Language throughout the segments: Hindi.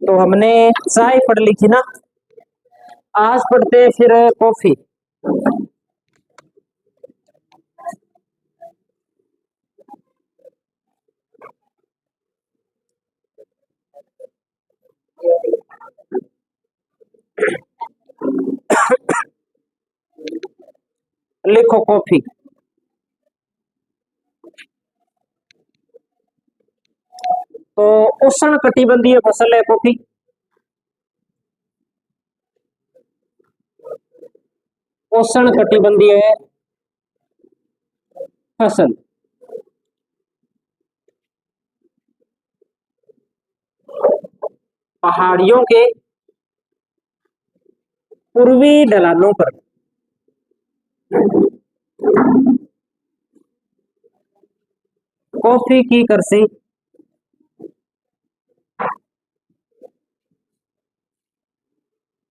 तो हमने चाय पढ़ ली थी ना, आज पढ़ते फिर कॉफी। लिखो कॉफी। तो उष्ण कटिबंधीय फसल है कॉफी। उष्ण कटिबंधीय फसल पहाड़ियों के पूर्वी ढलानों पर कॉफी की कृषि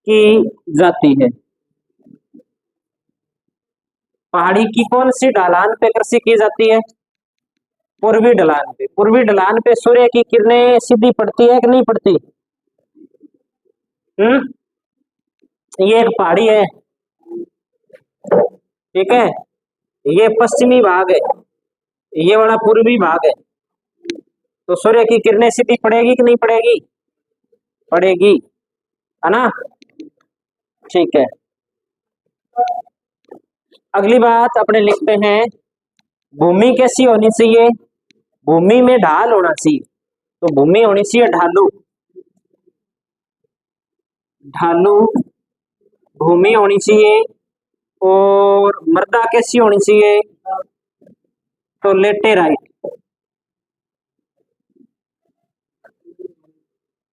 की जाती है। पहाड़ी की कौन सी ढलान पे कृषि की जाती है? पूर्वी ढलान पे। पूर्वी ढलान पे सूर्य की किरणें सीधी पड़ती है कि नहीं पड़ती? हम्म। ये एक पहाड़ी है, ठीक है। ये पश्चिमी भाग है, ये वाला पूर्वी भाग है। तो सूर्य की किरणें सीधी पड़ेगी कि नहीं पड़ेगी? पड़ेगी, है ना। ठीक है। अगली बात अपने लिखते हैं, भूमि कैसी होनी चाहिए? भूमि में ढाल होना चाहिए। तो भूमि होनी चाहिए ढालू। ढालू भूमि होनी चाहिए। और मृदा कैसी होनी चाहिए? तो लेटेराइट।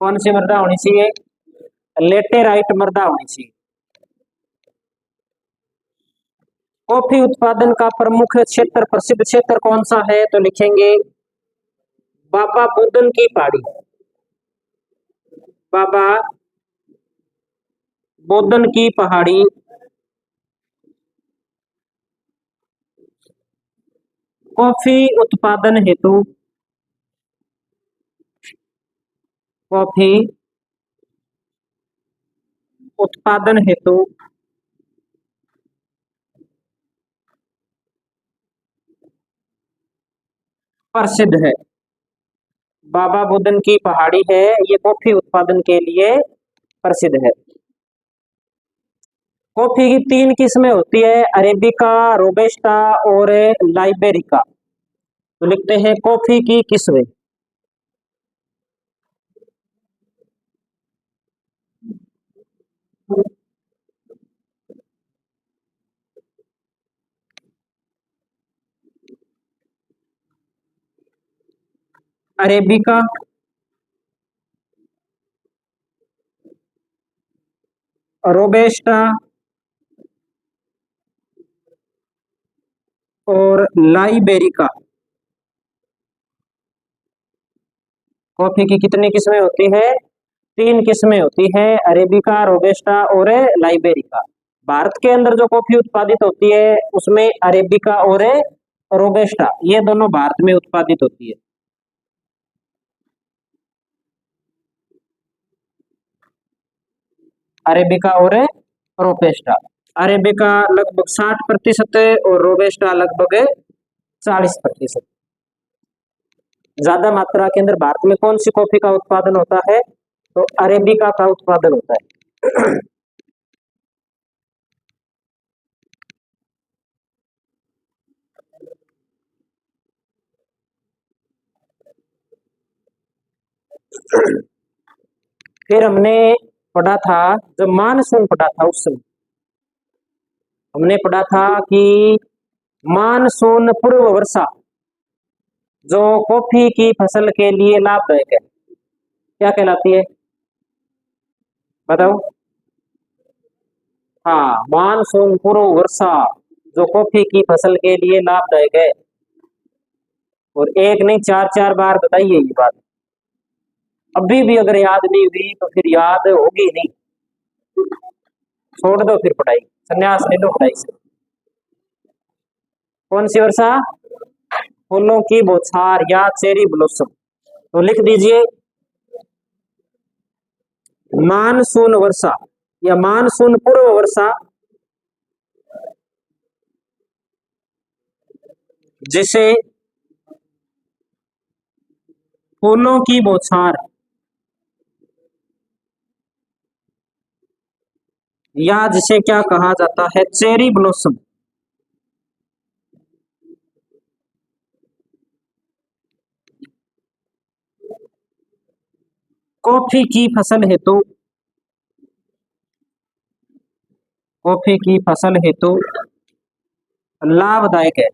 कौन सी मृदा होनी चाहिए? लेटेराइट मृदा होनी चाहिए। कॉफी उत्पादन का प्रमुख क्षेत्र, प्रसिद्ध क्षेत्र कौन सा है? तो लिखेंगे बाबा बुदन की पहाड़ी। बाबा बुदन की पहाड़ी कॉफी उत्पादन हेतु, कॉफी उत्पादन हेतु प्रसिद्ध है। बाबा बुदन की पहाड़ी है, ये कॉफी उत्पादन के लिए प्रसिद्ध है। कॉफी की तीन किस्में होती है, अरेबिका, रोबेस्टा और लाइबेरिका। तो लिखते हैं कॉफी की किस्में। अरेबिका, रोबेस्टा और लाइबेरिका। कॉफी की कितनी किस्में होती है? तीन किस्में होती है, अरेबिका, रोबेस्टा और लाइबेरिका। भारत के अंदर जो कॉफी उत्पादित होती है उसमें अरेबिका और रोबेस्टा, ये दोनों भारत में उत्पादित होती है। अरेबिका और रोबेस्टा। अरेबिका लगभग 60% और रोबेस्टा लगभग 40%। ज्यादा मात्रा के अंदर भारत में कौन सी कॉफी का उत्पादन होता है? तो अरेबिका का उत्पादन होता है। फिर हमने पढ़ा था, जब मानसून पढ़ा था उस समय हमने पढ़ा था कि मानसून पूर्व वर्षा जो कॉफी की फसल के लिए लाभदायक है, क्या कहलाती है? बताओ। हाँ, मानसून पूर्व वर्षा जो कॉफी की फसल के लिए लाभदायक है। और एक नहीं, चार चार बार बताइए ये बात। अभी भी अगर याद नहीं हुई तो फिर याद होगी नहीं। छोड़ दो फिर पढ़ाई, संन्यास ले लो पढ़ाई से। कौन सी वर्षा? फूलों की बौछार या चेरी ब्लॉसम। तो लिख दीजिए मानसून वर्षा या मानसून पूर्व वर्षा जिसे फूलों की बौछार या जिसे क्या कहा जाता है, चेरी ब्लॉसम। कॉफी की फसल हेतु कॉफी की फसल हेतु लाभदायक है।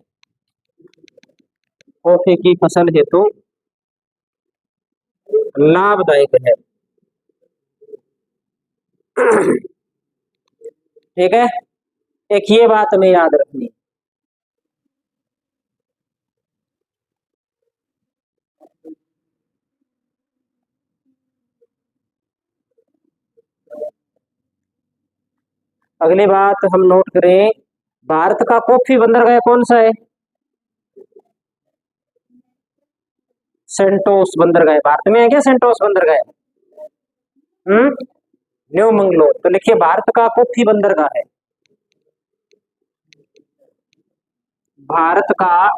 कॉफी की फसल हेतु लाभदायक है। ठीक है, एक ये बात हमें याद रखनी। अगली बात हम नोट करें, भारत का कॉफी बंदरगाह कौन सा है? सेंटोस बंदरगाह। भारत में है क्या सेंटोस बंदरगाह? न्यू मंगलोर। तो लिखिए भारत का कॉफी बंदरगाह है, भारत का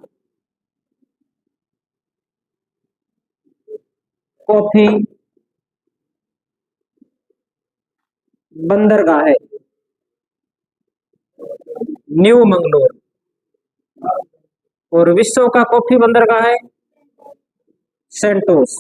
कॉफी बंदरगाह है न्यू मंगलोर। और विश्व का कॉफी बंदरगाह है सेंटोस।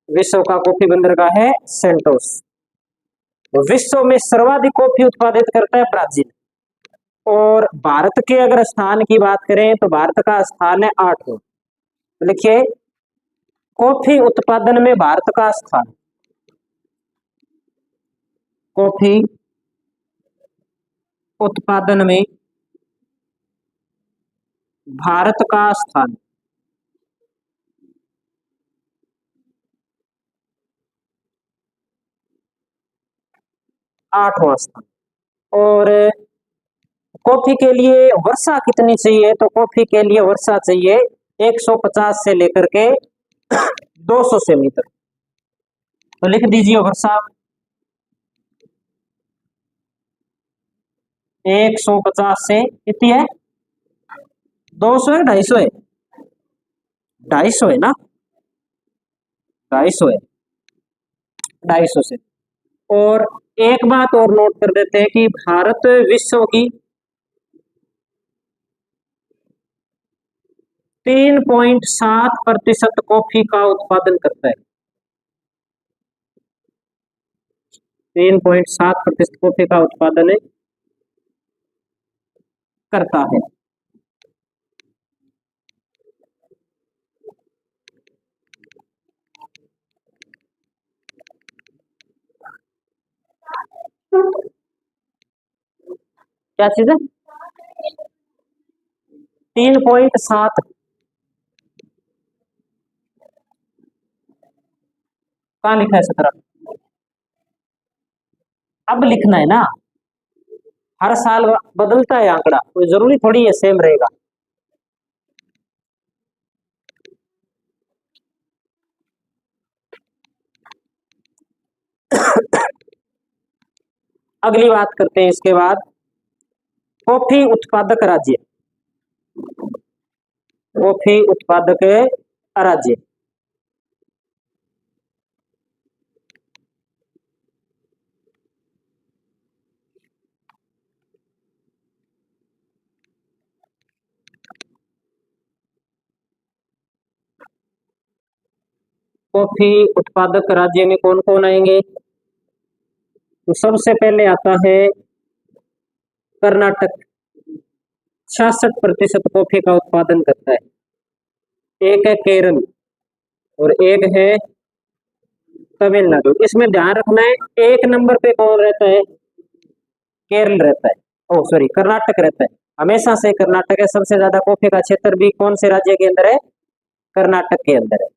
विश्व का कॉफी बंदरगाह है सेंटोस। विश्व में सर्वाधिक कॉफी उत्पादित करता है ब्राजील। और भारत के अगर स्थान की बात करें तो भारत का स्थान है 8वां। लिखिए कॉफी उत्पादन में भारत का स्थान, कॉफी उत्पादन में भारत का स्थान 8वां स्थान। और कॉफी के लिए वर्षा कितनी चाहिए? तो कॉफी के लिए वर्षा चाहिए 150 से लेकर के 200 सेमी तक। तो लिख दीजिए वर्षा 150 से कितनी है? 200 है 250 है? 250 है ना, 250 है, 250 से। और एक बात और नोट कर देते हैं कि भारत विश्व की 3.7% कॉफी का उत्पादन करता है। 3.7% कॉफी का उत्पादन करता है। क्या चीज है? 3.7 कहाँ लिखा है 17? अब लिखना है ना, हर साल बदलता है आंकड़ा, कोई जरूरी थोड़ी है सेम रहेगा। अगली बात करते हैं इसके बाद, कॉफी उत्पादक राज्य। कॉफी उत्पादक राज्य, कॉफी उत्पादक राज्य में कौन कौन आएंगे? तो सबसे पहले आता है कर्नाटक, 66% कॉफी का उत्पादन करता है। एक है केरल और एक है तमिलनाडु। इसमें ध्यान रखना है, एक नंबर पे कौन रहता है? केरल रहता है, ओ सॉरी कर्नाटक रहता है। हमेशा से कर्नाटक है। सबसे ज्यादा कॉफी का क्षेत्र भी कौन से राज्य के अंदर है? कर्नाटक के अंदर है।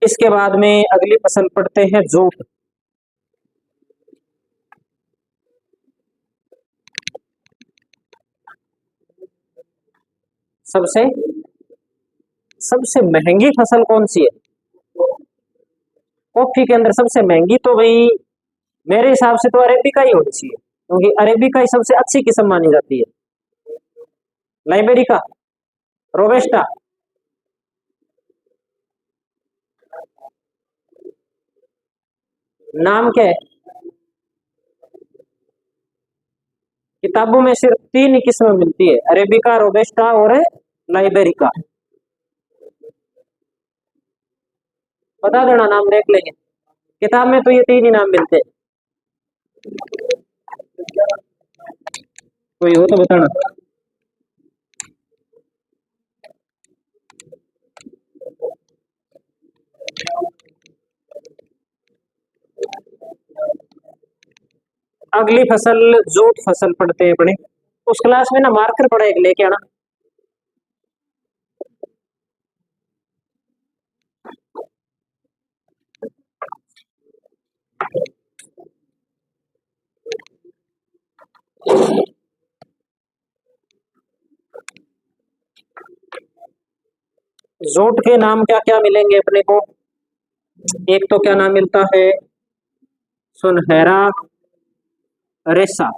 इसके बाद में अगली फसल पढ़ते हैं जूट। सबसे सबसे महंगी फसल कौन सी है? कॉफी के अंदर सबसे महंगी तो भाई मेरे हिसाब से तो अरेबिका ही होनी चाहिए, क्योंकि अरेबिका ही सबसे अच्छी किस्म मानी जाती है। लाइबेरिका, रोबेस्टा, नाम क्या है? किताबों में सिर्फ तीन ही किस्में मिलती है, अरेबिका, रोबेस्टा और लाइबेरिका। बता देना, नाम देख लेंगे। किताब में तो ये तीन ही नाम मिलते हैं, कोई हो तो बताना। अगली फसल जूट फसल पढ़ते हैं अपने। उस क्लास में ना मार्कर पड़ा एक लेके आना। जूट के नाम क्या क्या मिलेंगे अपने को? एक तो क्या नाम मिलता है? सुनहरा रेशा,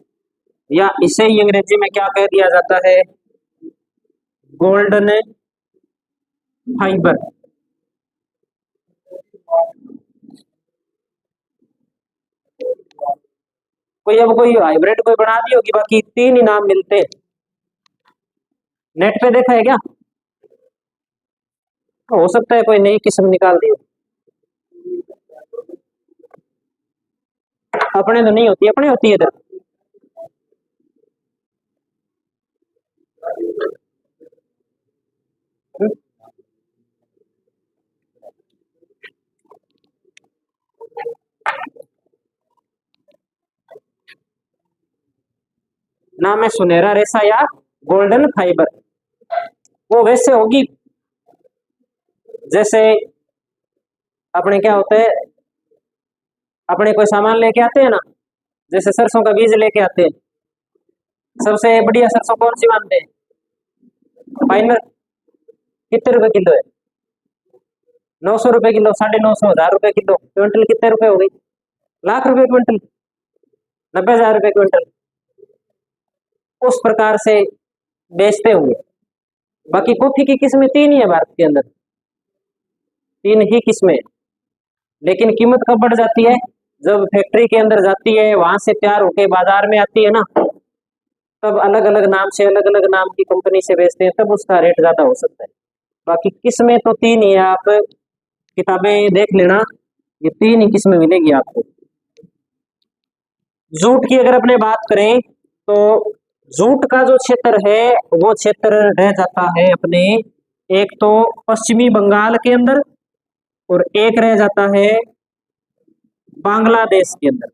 या इसे ही अंग्रेजी में क्या कह दिया जाता है? Golden fibre. कोई अब कोई हाइब्रिड कोई बना दी होगी, बाकी तीन ही नाम मिलते हैं। नेट पे देखा है क्या? हो सकता है कोई नई किस्म निकाल दी हो। अपने तो नहीं होती, अपने होती है इधर। नाम है सुनहरा रेशा या गोल्डन फाइबर। वो वैसे होगी जैसे अपने क्या होता है, अपने कोई सामान लेके आते हैं ना, जैसे सरसों का बीज लेके आते हैं, सबसे बढ़िया सरसों कौन सी मानते हैं? फाइनल। कितने रुपए किलो है? 900 रुपए किलो, 950, 1000 रुपए किलो। क्विंटल कितने रुपए हो गई? लाख रुपए क्विंटल, 90,000 रुपए क्विंटल। उस प्रकार से बेचते होंगे। बाकी कॉफी की किस्में तीन ही है भारत के अंदर, तीन ही किस्में। लेकिन कीमत कब बढ़ जाती है? जब फैक्ट्री के अंदर जाती है, वहां से तैयार होके बाजार में आती है ना, तब अलग अलग नाम से, अलग अलग नाम की कंपनी से बेचते हैं, तब उसका रेट ज्यादा हो सकता है। बाकी किस्में तो तीन ही है, आप किताबें देख लेना, ये तीन ही किस्में मिलेगी आपको। जूट की अगर अपने बात करें तो जूट का जो क्षेत्र है वो क्षेत्र रह जाता है अपने, एक तो पश्चिमी बंगाल के अंदर और एक रह जाता है बांग्लादेश के अंदर।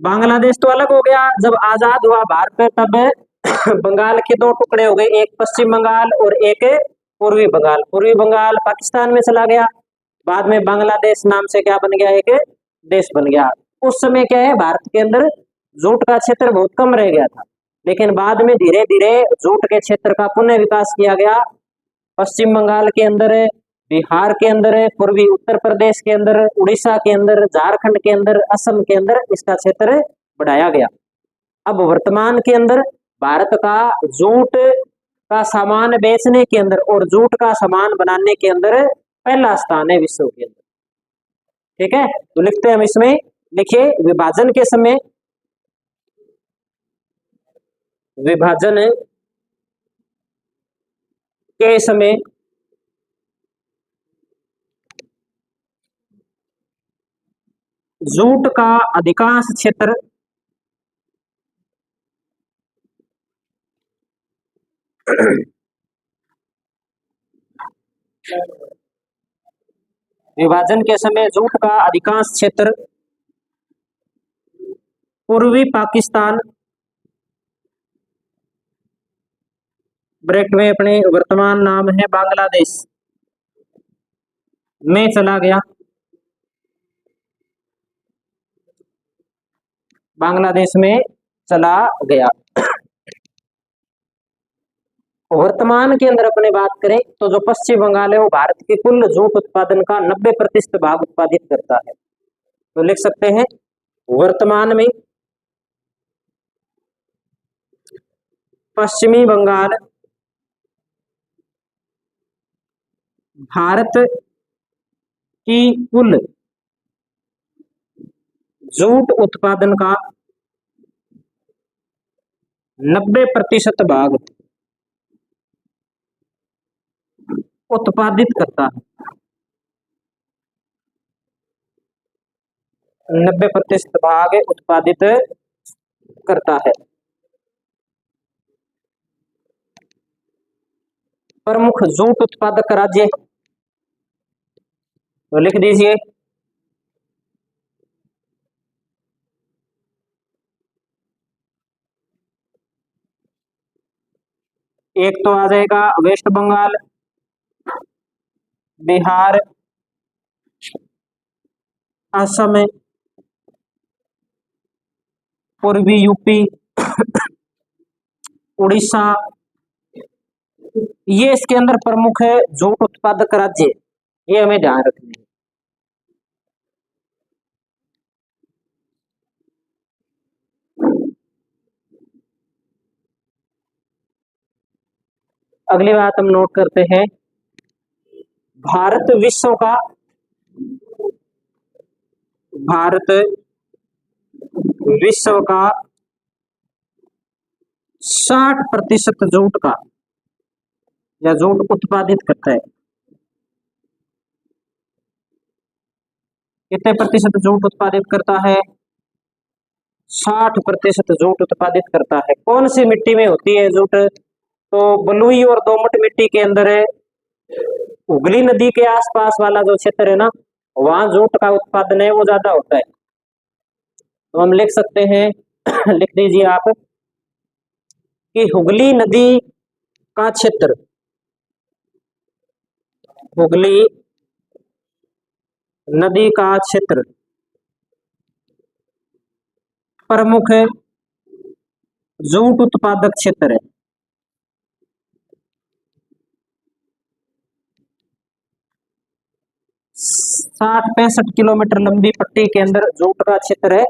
बांग्लादेश तो अलग हो गया, जब आजाद हुआ भारत तब बंगाल के दो टुकड़े हो गए, एक पश्चिम बंगाल और एक पूर्वी बंगाल। पूर्वी बंगाल पाकिस्तान में चला गया, बाद में बांग्लादेश नाम से क्या बन गया, एक देश बन गया। उस समय क्या है, भारत के अंदर जूट का क्षेत्र बहुत कम रह गया था, लेकिन बाद में धीरे धीरे जूट के क्षेत्र का पुनः विकास किया गया। पश्चिम बंगाल के अंदर, बिहार के अंदर, पूर्वी उत्तर प्रदेश के अंदर, उड़ीसा के अंदर, झारखंड के अंदर, असम के अंदर इसका क्षेत्र बढ़ाया गया। अब वर्तमान के अंदर भारत का जूट का सामान बेचने के अंदर और जूट का सामान बनाने के अंदर पहला स्थान है विश्व के अंदर। ठीक है, तो लिखते हैं हम इसमें, लिखिए विभाजन के समय, विभाजन के समय जूट का अधिकांश क्षेत्र विभाजन के समय जूट का अधिकांश क्षेत्र पूर्वी पाकिस्तान, ब्रैकेट में अपने वर्तमान नाम है बांग्लादेश, में चला गया, बांग्लादेश में चला गया। वर्तमान के अंदर अपने बात करें तो जो पश्चिम बंगाल है वो भारत के कुल जूट उत्पादन का 90% भाग उत्पादित करता है। तो लिख सकते हैं वर्तमान में पश्चिमी बंगाल भारत की कुल जूट उत्पादन का 90% भाग उत्पादित करता है। 90% भाग उत्पादित करता है। प्रमुख जूट उत्पादक राज्य तो लिख दीजिए एक तो आ जाएगा वेस्ट बंगाल, बिहार, असम, पूर्वी यूपी, उड़ीसा, ये इसके अंदर प्रमुख है जूट उत्पादक राज्य, ये हमें ध्यान रखना है। अगली बात हम नोट करते हैं, भारत विश्व का 60% जूट का या जूट उत्पादित करता है। कितने प्रतिशत जूट उत्पादित करता है? 60% जूट उत्पादित करता है। कौन सी मिट्टी में होती है जूट? तो बलुई और दोमट मिट्टी के अंदर है। हुगली नदी के आसपास वाला जो क्षेत्र है ना, वहां जूट का उत्पादन है वो ज्यादा होता है। तो हम लिख सकते हैं लिख दीजिए आप कि हुगली नदी का क्षेत्र, हुगली नदी का क्षेत्र प्रमुख जूट उत्पादक क्षेत्र है। 60-65 किलोमीटर लंबी पट्टी के अंदर जूट का क्षेत्र है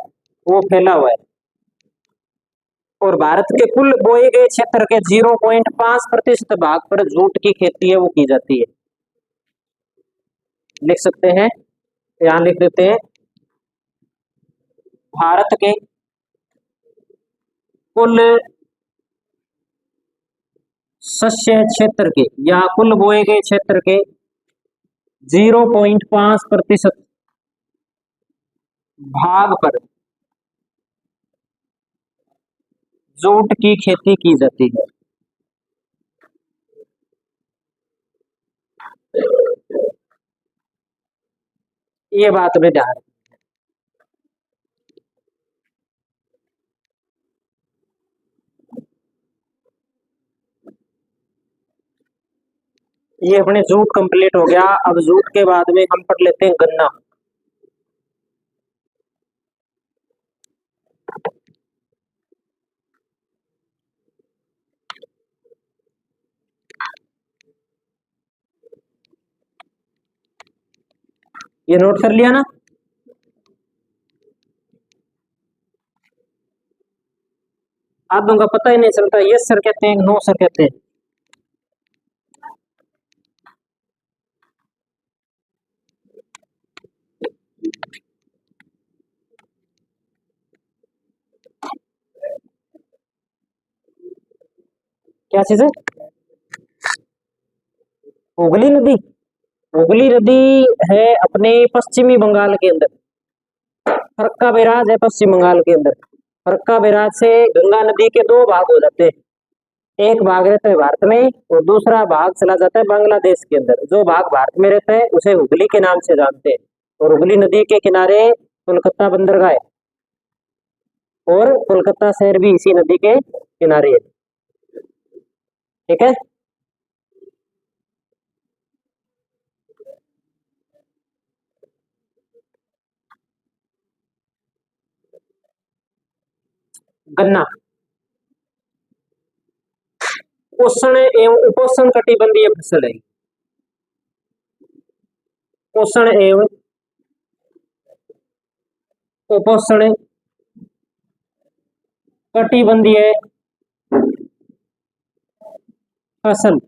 वो फैला हुआ है और भारत के कुल बोए गए क्षेत्र के 0.5% भाग पर जूट की खेती है वो की जाती है। लिख सकते हैं, यहां लिख देते हैं भारत के कुल शस्य क्षेत्र के या कुल बोए गए क्षेत्र के 0.5% भाग पर जूट की खेती की जाती है। ये बात में ध्यान, ये अपने जूट कंप्लीट हो गया। अब जूट के बाद में हम पढ़ लेते हैं गन्ना। ये नोट कर लिया ना? आप लोगों का पता ही नहीं चलता, यस सर कहते हैं, नो सर कहते हैं। क्या चीज है? हुगली नदी, हुगली नदी है अपने पश्चिमी बंगाल के अंदर, फरक्का बैराज है पश्चिम बंगाल के अंदर। फरक्का बैराज से गंगा नदी के दो भाग हो जाते हैं, एक भाग रहता है भारत में और दूसरा भाग चला जाता है बांग्लादेश के अंदर। जो भाग भारत में रहता है उसे हुगली के नाम से जानते हैं और हुगली नदी के किनारे कोलकाता बंदरगाह है और कोलकाता शहर भी इसी नदी के किनारे है। ठीक है। गन्ना उष्ण एवं उपोष्ण कटिबंधीय फसल है। उष्ण एवं उपोष्ण कटिबंधीय फसल।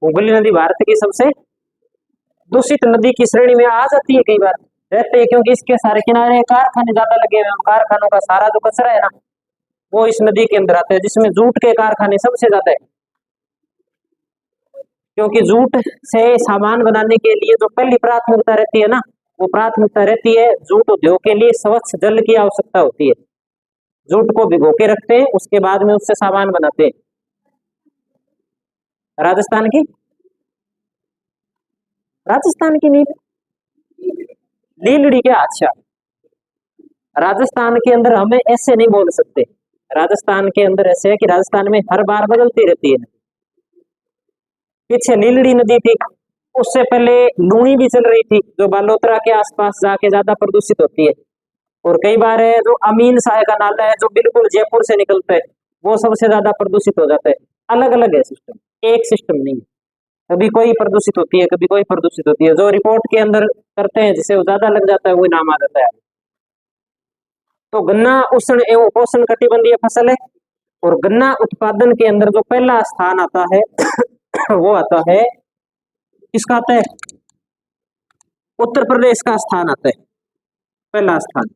हुगली नदी भारत की सबसे दूषित नदी की श्रेणी में आ जाती है, कई बार रहते हैं, क्योंकि इसके सारे किनारे कारखाने ज्यादा लगे हुए हैं। कारखानों का सारा जो कचरा है ना, वो इस नदी के अंदर आता है, जिसमें जूट के कारखाने सबसे ज्यादा है। क्योंकि जूट से सामान बनाने के लिए जो पहली प्राथमिकता रहती है ना, वो प्राथमिकता रहती है जूट उद्योग के लिए स्वच्छ जल की आवश्यकता होती है। जूट को भिगो के रखते हैं, उसके बाद में उससे सामान बनाते हैं। राजस्थान की लीलड़ी क्या? अच्छा, राजस्थान के अंदर हमें ऐसे नहीं बोल सकते। राजस्थान के अंदर ऐसे है कि राजस्थान में हर बार बदलती रहती है। पीछे लीलड़ी नदी थी, उससे पहले लूणी भी चल रही थी, जो बालोतरा के आसपास जाके ज्यादा प्रदूषित होती है। और कई बार है जो अमीन शाह का नाला है, जो बिल्कुल जयपुर से निकलता है, वो सबसे ज्यादा प्रदूषित हो जाता है। अलग अलग है सिस्टम, एक सिस्टम नहीं है। कभी कोई प्रदूषित होती है, कभी कोई प्रदूषित होती है। जो रिपोर्ट के अंदर करते हैं जिसे वो ज्यादा लग जाता है, वही नाम आ जाता है। तो गन्ना उष्ण एवं उपोष्ण कटिबंधीय फसल है। और गन्ना उत्पादन के अंदर जो पहला स्थान आता है वो आता है, किसका आता है? उत्तर प्रदेश का स्थान आता है, पहला स्थान।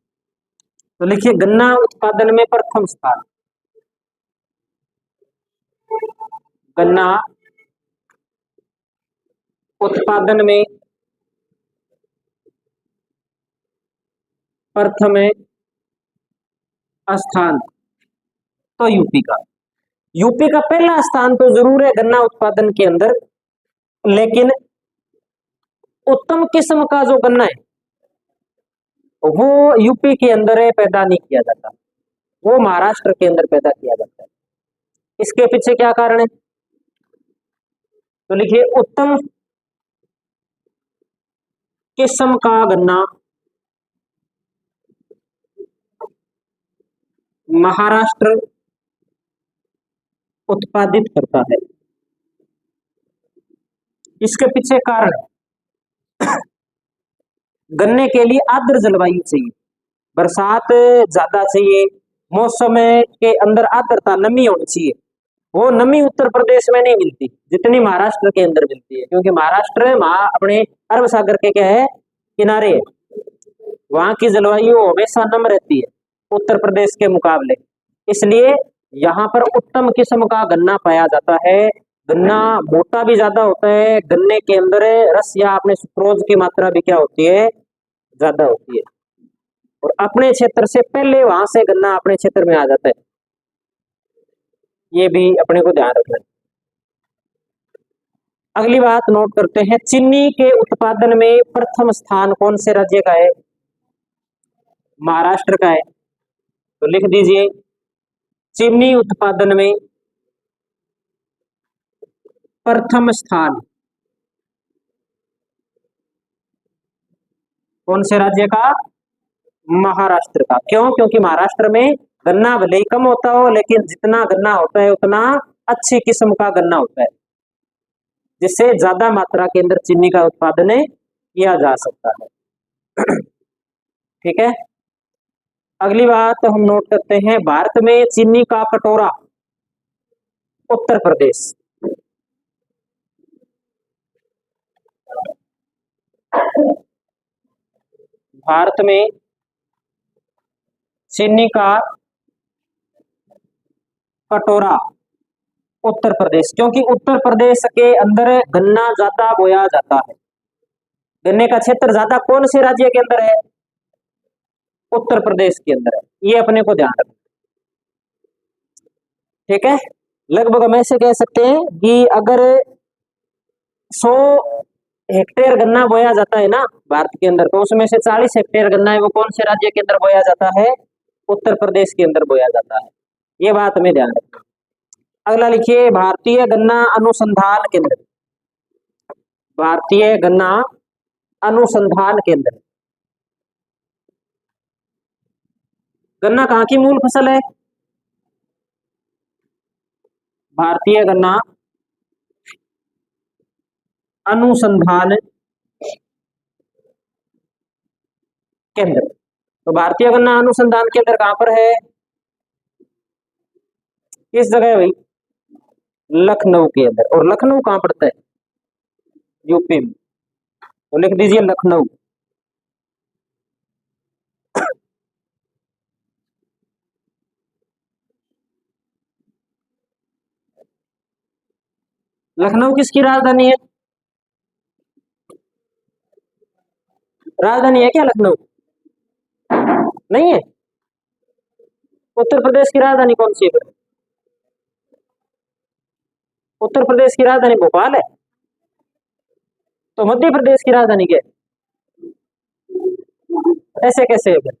तो लिखिए गन्ना उत्पादन में प्रथम स्थान, गन्ना उत्पादन में प्रथम स्थान तो यूपी का पहला स्थान तो जरूर है गन्ना उत्पादन के अंदर, लेकिन उत्तम किस्म का जो गन्ना है वो यूपी के अंदर पैदा नहीं किया जाता, वो महाराष्ट्र के अंदर पैदा किया जाता है। इसके पीछे क्या कारण है? तो लिखिए उत्तम किस्म का गन्ना महाराष्ट्र उत्पादित करता है। इसके पीछे कारण, गन्ने के लिए आर्द्र जलवायु चाहिए, बरसात ज्यादा चाहिए, मौसम के अंदर आर्द्रता नमी होनी चाहिए। वो नमी उत्तर प्रदेश में नहीं मिलती जितनी महाराष्ट्र के अंदर मिलती है, क्योंकि महाराष्ट्र अपने अरब सागर के क्या है, किनारे है। वहां की जलवायु हमेशा नम रहती है उत्तर प्रदेश के मुकाबले, इसलिए यहाँ पर उत्तम किस्म का गन्ना पाया जाता है। गन्ना मोटा भी ज्यादा होता है, गन्ने के अंदर रस या अपने सुक्रोज की मात्रा भी क्या होती है, ज्यादा होती है। और अपने क्षेत्र से पहले वहां से गन्ना अपने क्षेत्र में आ जाता है, ये भी अपने को ध्यान रखना है। अगली बात नोट करते हैं, चीनी के उत्पादन में प्रथम स्थान कौन से राज्य का है? महाराष्ट्र का है। तो लिख दीजिए चीनी उत्पादन में प्रथम स्थान कौन से राज्य का? महाराष्ट्र का। क्यों? क्योंकि महाराष्ट्र में गन्ना भले ही कम होता हो, लेकिन जितना गन्ना होता है उतना अच्छी किस्म का गन्ना होता है, जिससे ज्यादा मात्रा के अंदर चीनी का उत्पादन किया जा सकता है। ठीक है, अगली बात हम नोट करते हैं, भारत में चीनी का कटोरा उत्तर प्रदेश। भारत में चीनी का कटोरा उत्तर प्रदेश, क्योंकि उत्तर प्रदेश के अंदर गन्ना ज्यादा बोया जाता है। गन्ने का क्षेत्र ज्यादा कौन से राज्य के अंदर है? उत्तर प्रदेश के अंदर है, ये अपने को ध्यान रखना। ठीक है, लगभग हम ऐसे कह सकते हैं कि अगर 100 हेक्टेयर गन्ना बोया जाता है ना भारत के अंदर, तो उसमें से 40 हेक्टेयर गन्ना है वो कौन से राज्य के अंदर बोया जाता है? उत्तर प्रदेश के अंदर बोया जाता है, ये बात हमें ध्यान रखना। अगला लिखिए भारतीय गन्ना अनुसंधान केंद्र। भारतीय गन्ना अनुसंधान केंद्र गन्ना कहाँ की मूल फसल है? भारतीय गन्ना अनुसंधान केंद्र। तो भारतीय गन्ना अनुसंधान केंद्र कहाँ पर है? किस जगह है भाई? लखनऊ के अंदर। और लखनऊ कहाँ पड़ता है? यूपी में। तो लिख दीजिए लखनऊ। लखनऊ किसकी राजधानी है? राजधानी है क्या लखनऊ? नहीं है। उत्तर प्रदेश की राजधानी कौन सी है फिर? उत्तर प्रदेश की राजधानी भोपाल है। तो मध्य प्रदेश की राजधानी क्या है? ऐसे कैसे है फिर?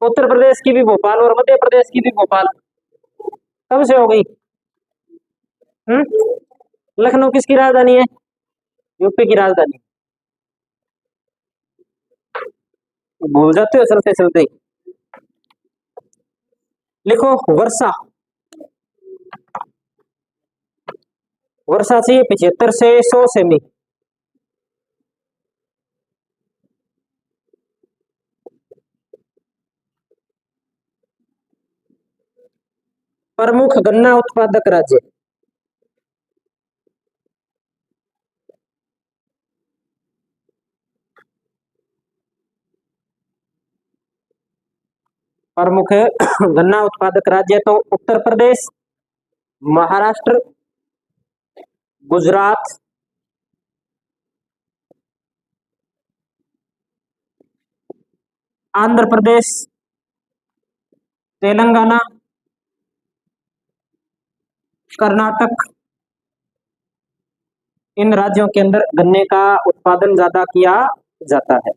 उत्तर प्रदेश की भी भोपाल और मध्य प्रदेश की भी भोपाल, कब से हो गई? लखनऊ किसकी राजधानी है? यूपी की राजधानी। भूल जाते हो चलते चलते ही। लिखो वर्षा। वर्षा चाहिए 75 से 100 सेमी। प्रमुख गन्ना उत्पादक राज्य। प्रमुख गन्ना उत्पादक राज्य तो उत्तर प्रदेश, महाराष्ट्र, गुजरात, आंध्र प्रदेश, तेलंगाना, कर्नाटक। इन राज्यों के अंदर गन्ने का उत्पादन ज्यादा किया जाता है।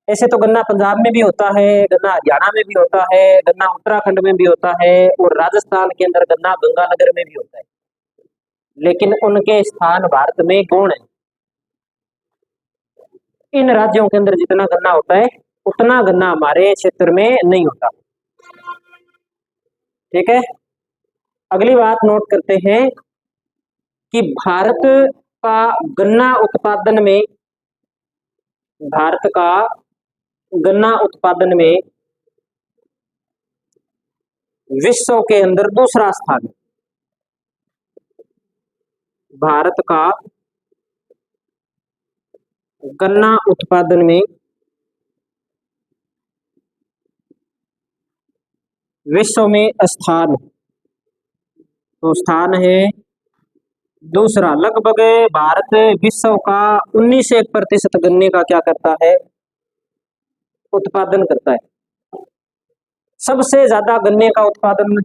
ऐसे तो गन्ना पंजाब में भी होता है, गन्ना हरियाणा में भी होता है, गन्ना उत्तराखंड में भी होता है, और राजस्थान के अंदर गन्ना गंगानगर में भी होता है। लेकिन उनके स्थान भारत में गौण है। इन राज्यों के अंदर जितना गन्ना होता है उतना गन्ना हमारे क्षेत्र में नहीं होता। ठीक है। अगली बात नोट करते हैं कि भारत का गन्ना उत्पादन में, भारत का गन्ना उत्पादन में विश्व के अंदर दूसरा स्थान। भारत का गन्ना उत्पादन में विश्व में स्थान, तो स्थान है दूसरा। लगभग भारत विश्व का 19% गन्ने का क्या करता है? उत्पादन करता है। सबसे ज्यादा गन्ने का उत्पादन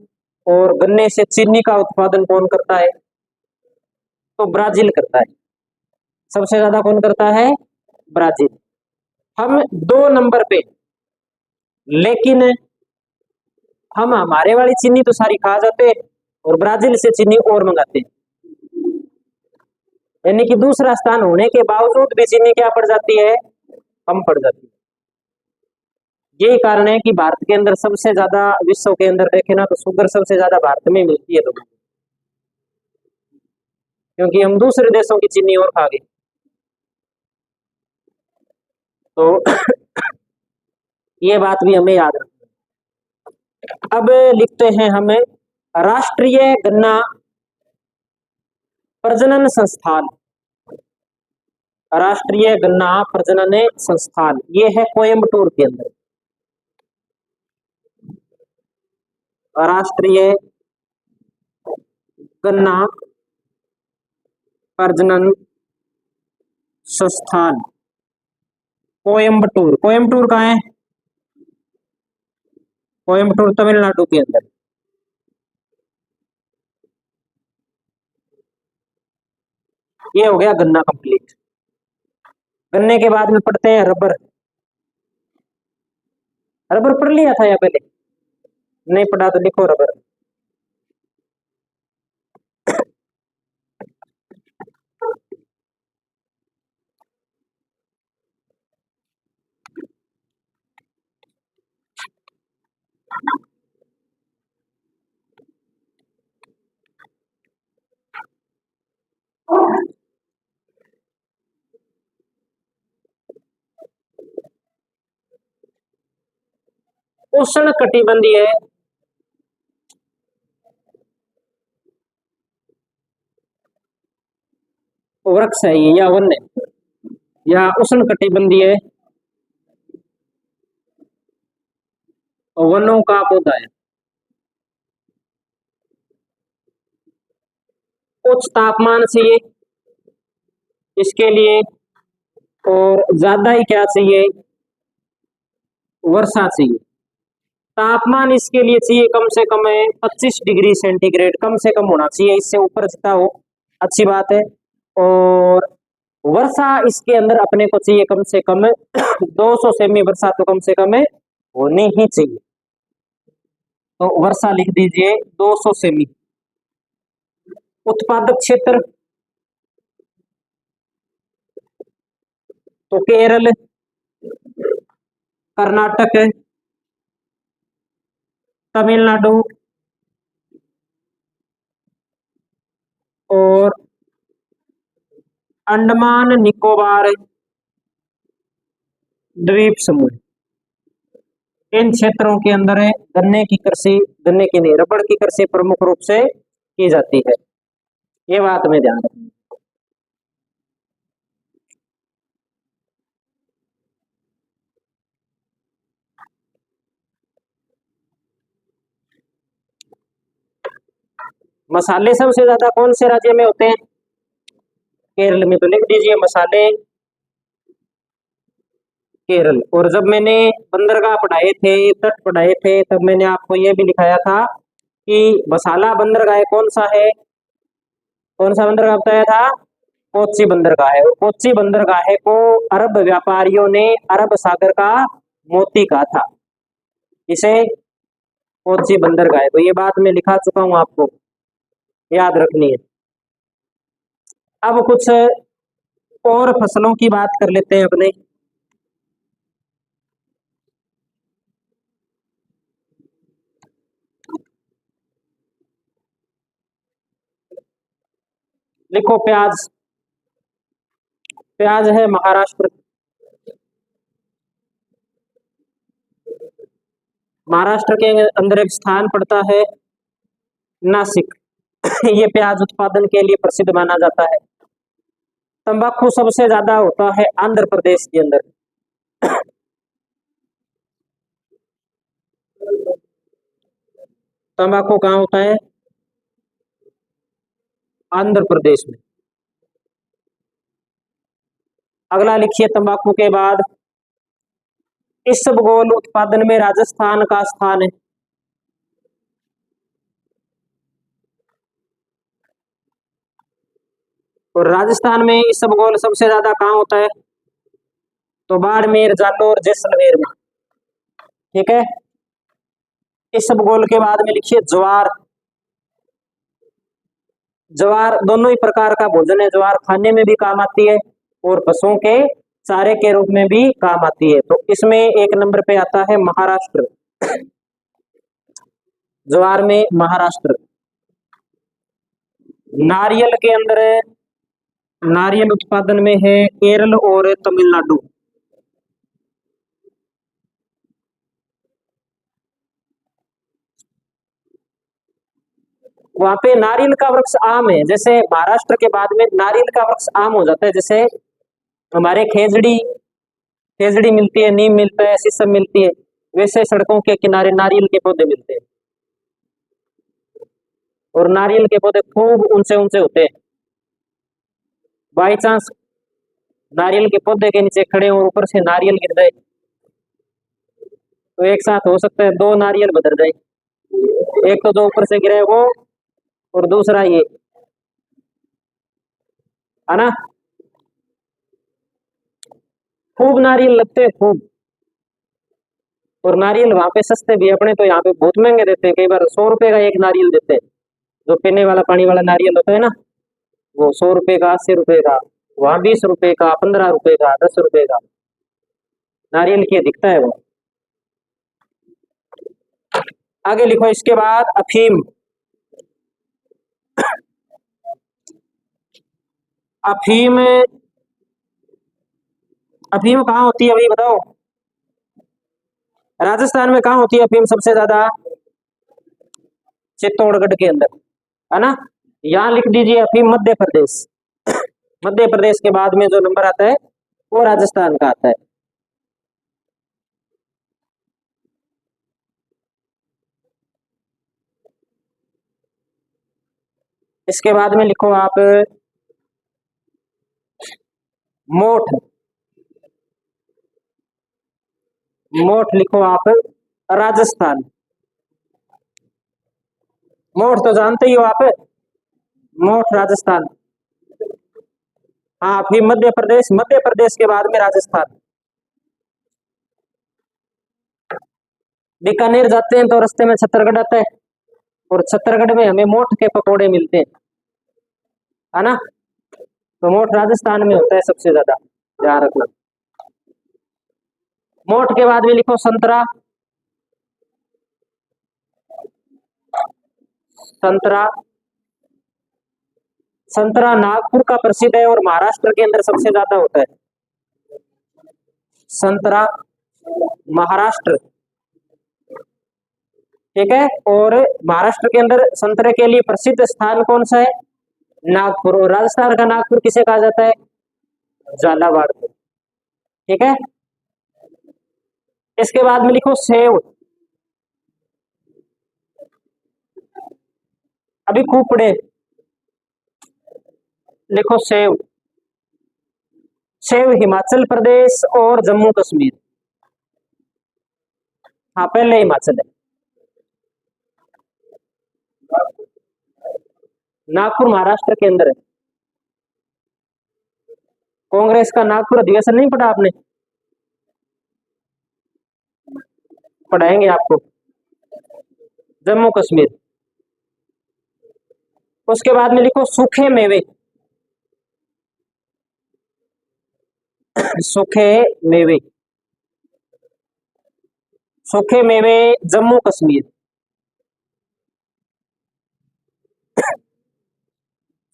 और गन्ने से चीनी का उत्पादन कौन करता है? तो ब्राजील करता है। सबसे ज्यादा कौन करता है? ब्राजील। हम 2 नंबर पे, लेकिन हम हमारे वाली चीनी तो सारी खा जाते हैं और ब्राजील से चीनी और मंगाते हैं। यानी कि दूसरा स्थान होने के बावजूद भी चीनी क्या पड़ जाती है? कम पड़ जाती है। यही कारण है कि भारत के अंदर सबसे ज्यादा, विश्व के अंदर देखे ना तो शुगर सबसे ज्यादा भारत में मिलती है लोगों को, क्योंकि हम दूसरे देशों की चीनी और खा गए। तो ये बात भी हमें याद रखनी है। अब लिखते हैं हमें राष्ट्रीय गन्ना प्रजनन संस्थान। राष्ट्रीय गन्ना प्रजनन संस्थान ये है कोयम्बटूर के अंदर। राष्ट्रीय गन्ना प्रजनन संस्थान कोयम्बटूर। कोयम्बटूर कहाँ है? कोयम्बटूर तमिलनाडु के अंदर। ये हो गया गन्ना कंप्लीट। गन्ने के बाद में पढ़ते हैं रबर। रबर पढ़ लिया था या पहले? नहीं पढ़ा तो लिखो रबर। उष्ण कटिबंधीय वृक्ष है ये, या वन है, या उष्ण कटिबंधीय वनों का पौधा है। उच्च तापमान चाहिए इसके लिए, और ज्यादा ही क्या चाहिए, वर्षा चाहिए। तापमान इसके लिए चाहिए कम से कम है 25 डिग्री सेंटीग्रेड, कम से कम होना चाहिए, इससे ऊपर जितना हो अच्छी बात है। और वर्षा इसके अंदर अपने को चाहिए कम से कम 200 सेमी वर्षा तो कम से कम होनी ही चाहिए। तो वर्षा लिख दीजिए 200 सेमी। उत्पादक क्षेत्र तो केरल, कर्नाटक, तमिलनाडु और अंडमान निकोबार द्वीप समूह, इन क्षेत्रों के अंदर गन्ने की कृषि, गन्ने की नहीं, रबड़ की कृषि प्रमुख रूप से की जाती है। ये बात में ध्यान रखना। मसाले सबसे ज्यादा कौन से राज्य में होते हैं? केरल में। तो लिख दीजिए मसाले केरल। और जब मैंने बंदरगाह पढ़ाए थे, तट पढ़ाए थे, तब मैंने आपको यह भी दिखाया था कि मसाला बंदरगाह कौन सा है, कौन सा बंदरगाह बताया था? कोच्चि बंदरगाह है। और कोच्चि बंदरगाह को अरब व्यापारियों ने अरब सागर का मोती कहा था। इसे कोच्चि बंदरगाह है। तो ये बात मैं लिखा चुका हूं, आपको याद रखनी है। अब कुछ और फसलों की बात कर लेते हैं अपने। लिखो प्याज। प्याज है महाराष्ट्र। महाराष्ट्र के अंदर एक स्थान पड़ता है नासिक। ये प्याज उत्पादन के लिए प्रसिद्ध माना जाता है। तंबाकू सबसे ज्यादा होता है आंध्र प्रदेश के अंदर। तंबाकू कहाँ होता है? आंध्र प्रदेश में। अगला लिखिए तंबाकू के बाद, इसबगोल उत्पादन में राजस्थान का स्थान है। और राजस्थान में इसबगोल सबसे ज्यादा कहाँ होता है? तो बाड़मेर, जालौर, जैसलमेर में। ठीक है। इसबगोल के बाद में लिखिए ज्वार। ज्वार दोनों ही प्रकार का भोजन है। ज्वार खाने में भी काम आती है और पशुओं के चारे के रूप में भी काम आती है। तो इसमें एक नंबर पे आता है महाराष्ट्र। ज्वार में महाराष्ट्र। नारियल के अंदर, नारियल उत्पादन में है केरल और तमिलनाडु। वहां पे नारियल का वृक्ष आम है। जैसे महाराष्ट्र के बाद में नारियल का वृक्ष आम हो जाता है। जैसे हमारे खेजड़ी, खेजड़ी मिलती है, नीम मिलता है, शीशम मिलती है, वैसे सड़कों के किनारे नारियल के पौधे मिलते हैं। और नारियल के पौधे खूब ऊंचे ऊंचे होते हैं। बाई चांस नारियल के पौधे के नीचे खड़े हो और ऊपर से नारियल गिर जाए, तो एक साथ हो सकता है दो नारियल बदल जाए। एक तो जो ऊपर से गिरा है वो, और दूसरा ये, है ना? खूब नारियल लगते हैं, खूब। और नारियल वहां पे सस्ते भी है। अपने तो यहाँ पे बहुत महंगे देते हैं, कई बार 100 रुपए का एक नारियल देते हैं। जो पीने वाला पानी वाला नारियल होता है ना, वो 100 रुपए का, 80 रुपए का। वहां 20 रुपए का, 15 रुपए का, 10 रुपए का नारियल की दिखता है वो। आगे लिखो इसके बाद अफीम। अफीम, अफीम कहाँ होती है अभी बताओ? राजस्थान में कहाँ होती है अफीम सबसे ज्यादा? चित्तौड़गढ़ के अंदर, है ना। यहाँ लिख दीजिए अफीम मध्य प्रदेश। मध्य प्रदेश के बाद में जो नंबर आता है वो राजस्थान का आता है। इसके बाद में लिखो आप मोठ। मोठ लिखो आप राजस्थान। मोठ तो जानते ही हो आप, मोठ राजस्थान। हाँ फिर मध्य प्रदेश, मध्य प्रदेश के बाद में राजस्थान। बीकानेर जाते हैं तो रास्ते में छत्तरगढ़ आता है, और छत्तरगढ़ में हमें मोठ के पकोड़े मिलते हैं, है ना। तो मोठ राजस्थान में होता है सबसे ज्यादा, ध्यान रखना। मोठ के बाद में लिखो संतरा। संतरा, संतरा नागपुर का प्रसिद्ध है और महाराष्ट्र के अंदर सबसे ज्यादा होता है। संतरा महाराष्ट्र, ठीक है। और महाराष्ट्र के अंदर संतरे के लिए प्रसिद्ध स्थान कौन सा है? नागपुर। और राजस्थान का नागपुर किसे कहा जाता है? झालावाड़ को, ठीक है। इसके बाद में लिखो सेव। अभी कुपड़े लिखो सेव। सेव हिमाचल प्रदेश और जम्मू कश्मीर। हाँ पहले हिमाचल है। नागपुर महाराष्ट्र के अंदर है। कांग्रेस का नागपुर अधिवेशन नहीं पढ़ा आपने? पढ़ाएंगे आपको। जम्मू कश्मीर। उसके बाद में लिखो सूखे मेवे। सूखे मेवे, सूखे मेवे जम्मू कश्मीर।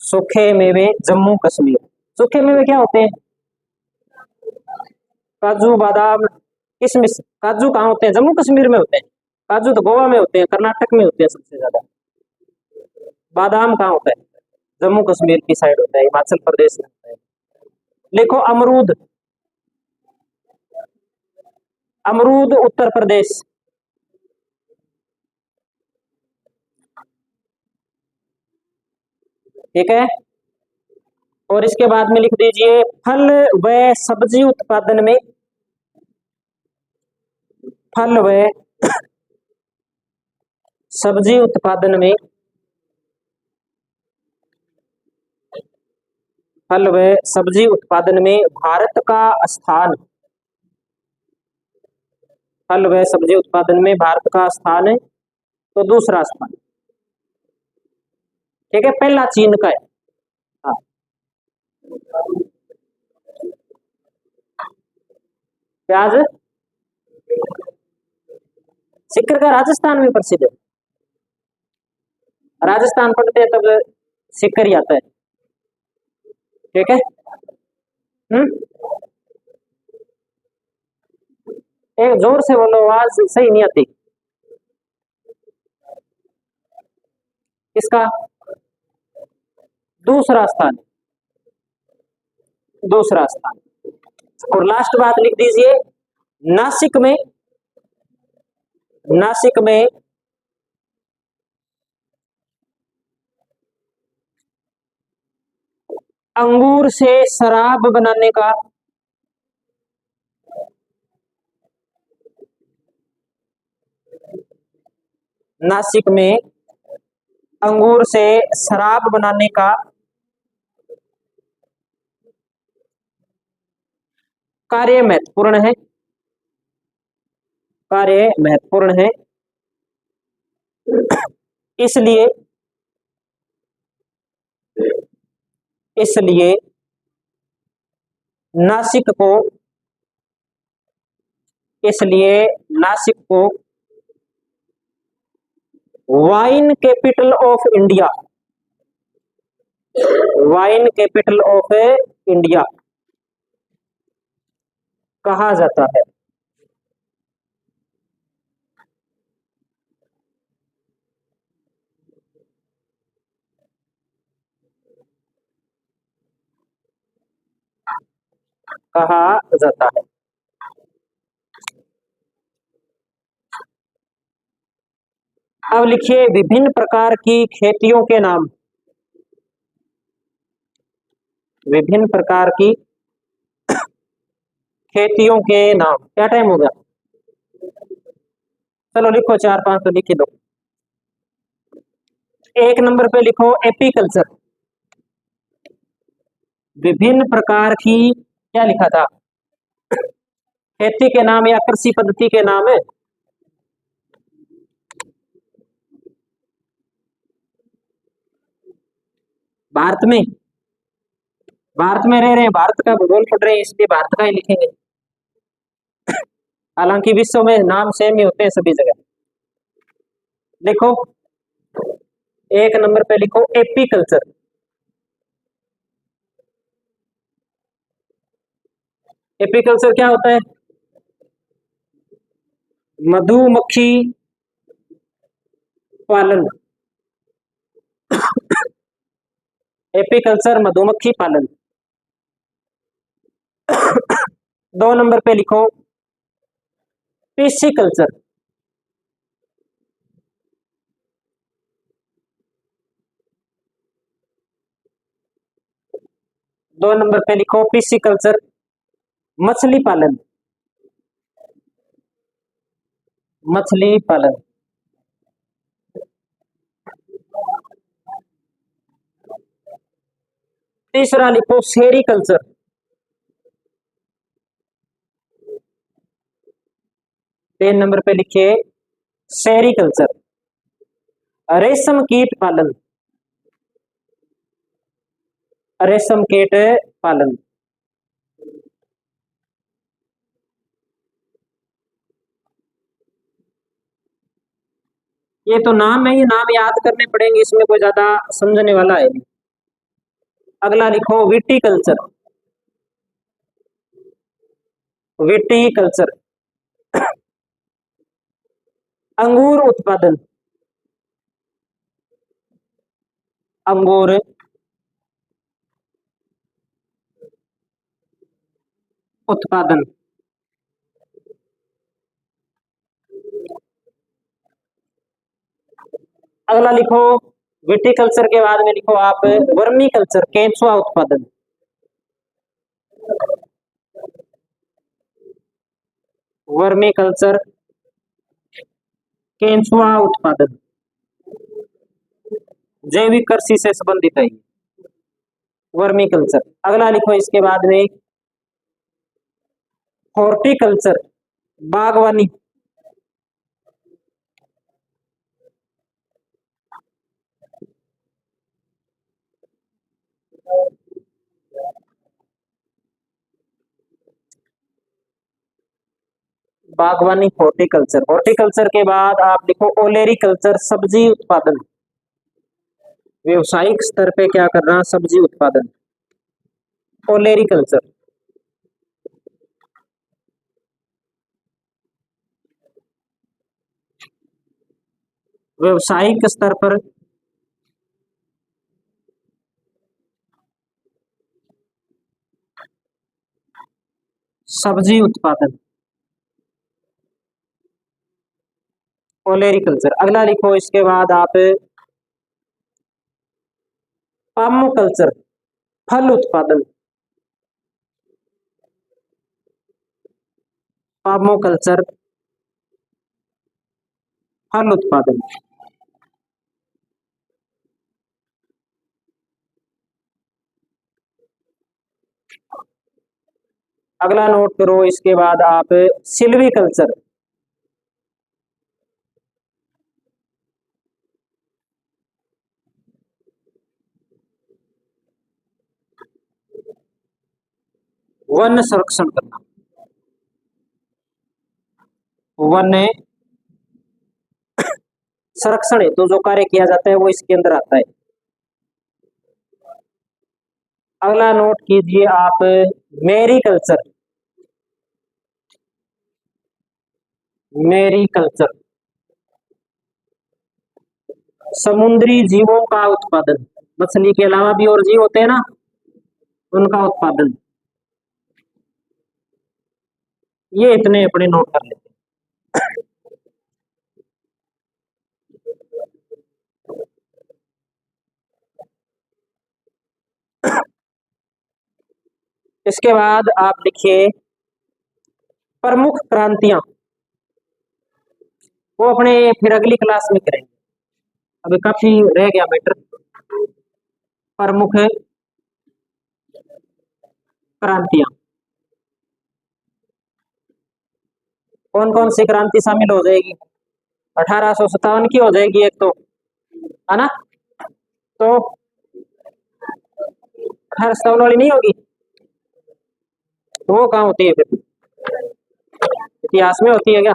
सूखे मेवे जम्मू कश्मीर। सूखे मेवे क्या होते हैं? काजू बादाम किशमिश। काजू कहाँ होते हैं? जम्मू कश्मीर में होते हैं। काजू तो गोवा में होते हैं, कर्नाटक में होते हैं सबसे ज्यादा। बादाम कहाँ होता है? जम्मू कश्मीर की साइड होता है, हिमाचल प्रदेश में होता है। लिखो अमरूद। अमरूद उत्तर प्रदेश। ठीक है। और इसके बाद में लिख दीजिए फल व सब्जी उत्पादन में, फल व सब्जी उत्पादन में, फल व सब्जी उत्पादन में भारत का स्थान, फल व सब्जी उत्पादन में भारत का स्थान है तो दूसरा स्थान, ठीक है। पहला चीन का है। हाँ प्याज, सिक्कर का राजस्थान में प्रसिद्ध है। राजस्थान पढ़ते हैं तब सिक्कर ही आता है, ठीक है। हम्म, एक जोर से बोलो, आवाज सही नहीं आती। इसका दूसरा स्थान, दूसरा स्थान। और लास्ट बात लिख दीजिए नासिक में, नासिक में अंगूर से शराब बनाने का, नासिक में अंगूर से शराब बनाने का कार्य महत्वपूर्ण है, कार्य महत्वपूर्ण है। इसलिए, इसलिए नासिक को, इसलिए नासिक को wine capital of India, wine capital of India कहा जाता है। कहा जाता है। अब लिखिए विभिन्न प्रकार की खेतियों के नाम। विभिन्न प्रकार की खेतियों के नाम। क्या टाइम हो गया? चलो लिखो, 4-5 तो लिख ही दो। एक नंबर पे लिखो एपीकल्चर। विभिन्न प्रकार की क्या लिखा था? खेती के नाम या कृषि पद्धति के नाम है। भारत में रह रहे हैं, भारत का भूगोल पढ़ रहे हैं, इसलिए भारत का ही लिखेंगे। हालांकि विश्व में नाम सेम ही होते हैं सभी जगह। देखो एक नंबर पे लिखो एपीकल्चर। एपीकल्चर क्या होता है? मधुमक्खी पालन। एपीकल्चर मधुमक्खी पालन। 2 नंबर पे लिखो पिस्सीकल्चर। दो नंबर पे लिखो पिस्सीकल्चर मछली पालन। मछली पालन। तीसरा लिखो सेरीकल्चर। 3 नंबर पे लिखिए सेरीकल्चर रेशम कीट पालन। रेशम कीट पालन। ये तो नाम है, ये नाम याद करने पड़ेंगे, इसमें कोई ज्यादा समझने वाला है नहीं। अगला लिखो विटीकल्चर। विटीकल्चर अंगूर उत्पादन। अंगूर उत्पादन। अगला लिखो विटीकल्चर के बाद में लिखो आप वर्मी कल्चर केंचुआ उत्पादन। वर्मी कल्चर केंचुआ उत्पादन जैविक कृषि से संबंधित है वर्मी कल्चर। अगला लिखो इसके बाद में हॉर्टिकल्चर बागवानी। बागवानी हॉर्टिकल्चर। हॉर्टिकल्चर के बाद आप लिखो ओलेरिकल्चर सब्जी उत्पादन। व्यवसायिक स्तर पे क्या करना? सब्जी उत्पादन। ओलेरिकल्चर। व्यवसायिक स्तर पर सब्जी उत्पादन ओलेरिकल्चर। अगला लिखो इसके बाद आप पामोकल्चर फल उत्पादन। पामोकल्चर फल उत्पादन। अगला नोट करो इसके बाद आप सिल्वीकल्चर। वन संरक्षण करना। वन संरक्षण है तो जो कार्य किया जाता है वो इसके अंदर आता है। अगला नोट कीजिए आप मेरीकल्चर। मेरीकल्चर समुद्री जीवों का उत्पादन। मछली के अलावा भी और जीव होते हैं ना, उनका उत्पादन। ये इतने अपने नोट कर लेते हैं। इसके बाद आप लिखिए प्रमुख क्रांतियां, वो अपने फिर अगली क्लास में करेंगे, अभी काफी रह गया मैटर। प्रमुख क्रांतियां कौन कौन सी क्रांति शामिल हो जाएगी? 1857 की हो जाएगी एक तो, है ना? तो 1857 वाली नहीं होगी, तो वो कहाँ होती है फिर? इतिहास में होती है क्या?